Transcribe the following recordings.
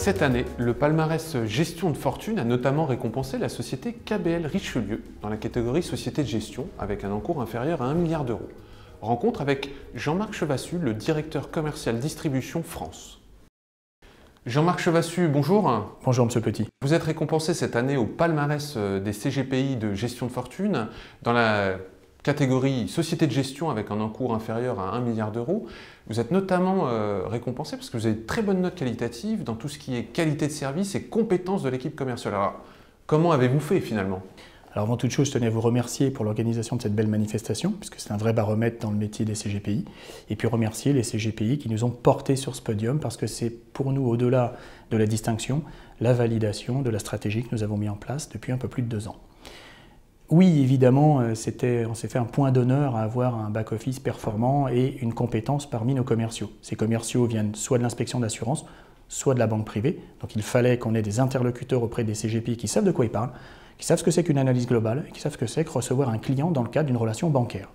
Cette année, le palmarès Gestion de fortune a notamment récompensé la société KBL Richelieu dans la catégorie Société de gestion avec un encours inférieur à 1 milliard d'euros. Rencontre avec Jean-Marc Chevassu, le directeur commercial distribution France. Jean-Marc Chevassu, bonjour. Bonjour Monsieur Petit. Vous êtes récompensé cette année au palmarès des CGPI de gestion de fortune dans la catégorie Société de gestion avec un encours inférieur à 1 milliard d'euros. Vous êtes notamment récompensé parce que vous avez de très bonnes notes qualitatives dans tout ce qui est qualité de service et compétences de l'équipe commerciale. Alors, comment avez-vous fait finalement ? Alors avant toute chose, je tenais à vous remercier pour l'organisation de cette belle manifestation, puisque c'est un vrai baromètre dans le métier des CGPI, et puis remercier les CGPI qui nous ont portés sur ce podium, parce que c'est pour nous, au-delà de la distinction, la validation de la stratégie que nous avons mis en place depuis un peu plus de 2 ans. Oui, évidemment, on s'est fait un point d'honneur à avoir un back-office performant et une compétence parmi nos commerciaux. Ces commerciaux viennent soit de l'inspection d'assurance, soit de la banque privée, donc il fallait qu'on ait des interlocuteurs auprès des CGPI qui savent de quoi ils parlent, qui savent ce que c'est qu'une analyse globale et qui savent ce que c'est que recevoir un client dans le cadre d'une relation bancaire.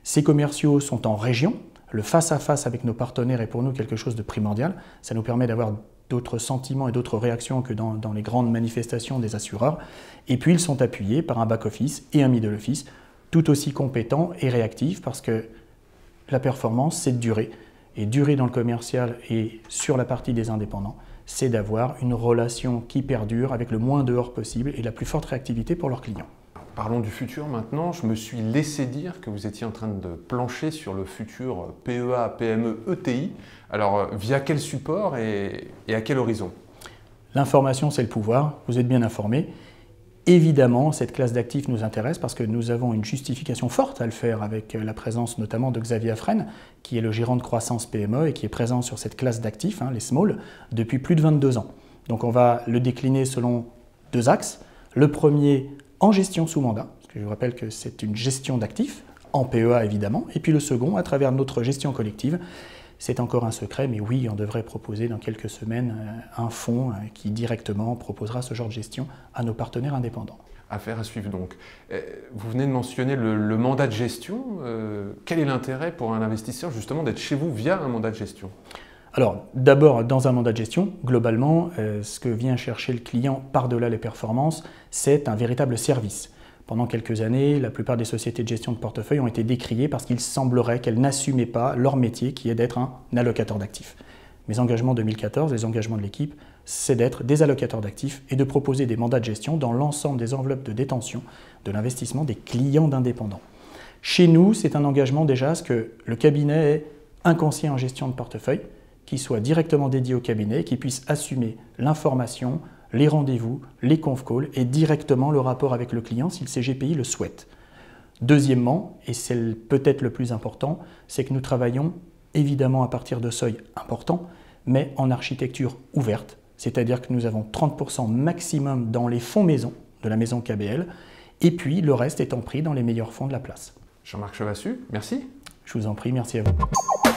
Ces commerciaux sont en région, le face-à-face avec nos partenaires est pour nous quelque chose de primordial, ça nous permet d'avoir d'autres sentiments et d'autres réactions que dans les grandes manifestations des assureurs, et puis ils sont appuyés par un back-office et un middle office tout aussi compétents et réactifs parce que la performance c'est de durer, et durer dans le commercial et sur la partie des indépendants, c'est d'avoir une relation qui perdure avec le moins dehors possible et la plus forte réactivité pour leurs clients. Parlons du futur maintenant. Je me suis laissé dire que vous étiez en train de plancher sur le futur PEA, PME, ETI. Alors, via quel support et à quel horizon ? L'information, c'est le pouvoir. Vous êtes bien informé. Évidemment, cette classe d'actifs nous intéresse parce que nous avons une justification forte à le faire avec la présence notamment de Xavier Affren, qui est le gérant de croissance PME et qui est présent sur cette classe d'actifs, les small, depuis plus de 22 ans. Donc on va le décliner selon 2 axes. Le premier, en gestion sous mandat, parce que je vous rappelle que c'est une gestion d'actifs, en PEA évidemment, et puis le second, à travers notre gestion collective. C'est encore un secret, mais oui, on devrait proposer dans quelques semaines un fonds qui directement proposera ce genre de gestion à nos partenaires indépendants. Affaire à suivre donc. Vous venez de mentionner le mandat de gestion. Quel est l'intérêt pour un investisseur justement d'être chez vous via un mandat de gestion ? Alors, d'abord, dans un mandat de gestion, globalement, ce que vient chercher le client par-delà les performances, c'est un véritable service. Pendant quelques années, la plupart des sociétés de gestion de portefeuille ont été décriées parce qu'il semblerait qu'elles n'assumaient pas leur métier qui est d'être un allocateur d'actifs. Mes engagements 2014, les engagements de l'équipe, c'est d'être des allocateurs d'actifs et de proposer des mandats de gestion dans l'ensemble des enveloppes de détention de l'investissement des clients d'indépendants. Chez nous, c'est un engagement déjà à ce que le cabinet ait un conseiller en gestion de portefeuille qui soit directement dédié au cabinet, qui puisse assumer l'information, les rendez-vous, les conf calls et directement le rapport avec le client si le CGPI le souhaite. Deuxièmement, et c'est peut-être le plus important, c'est que nous travaillons évidemment à partir de seuils importants, mais en architecture ouverte, c'est-à-dire que nous avons 30% maximum dans les fonds maison de la maison KBL, et puis le reste étant pris dans les meilleurs fonds de la place. Jean-Marc Chevassu, merci. Je vous en prie, merci à vous.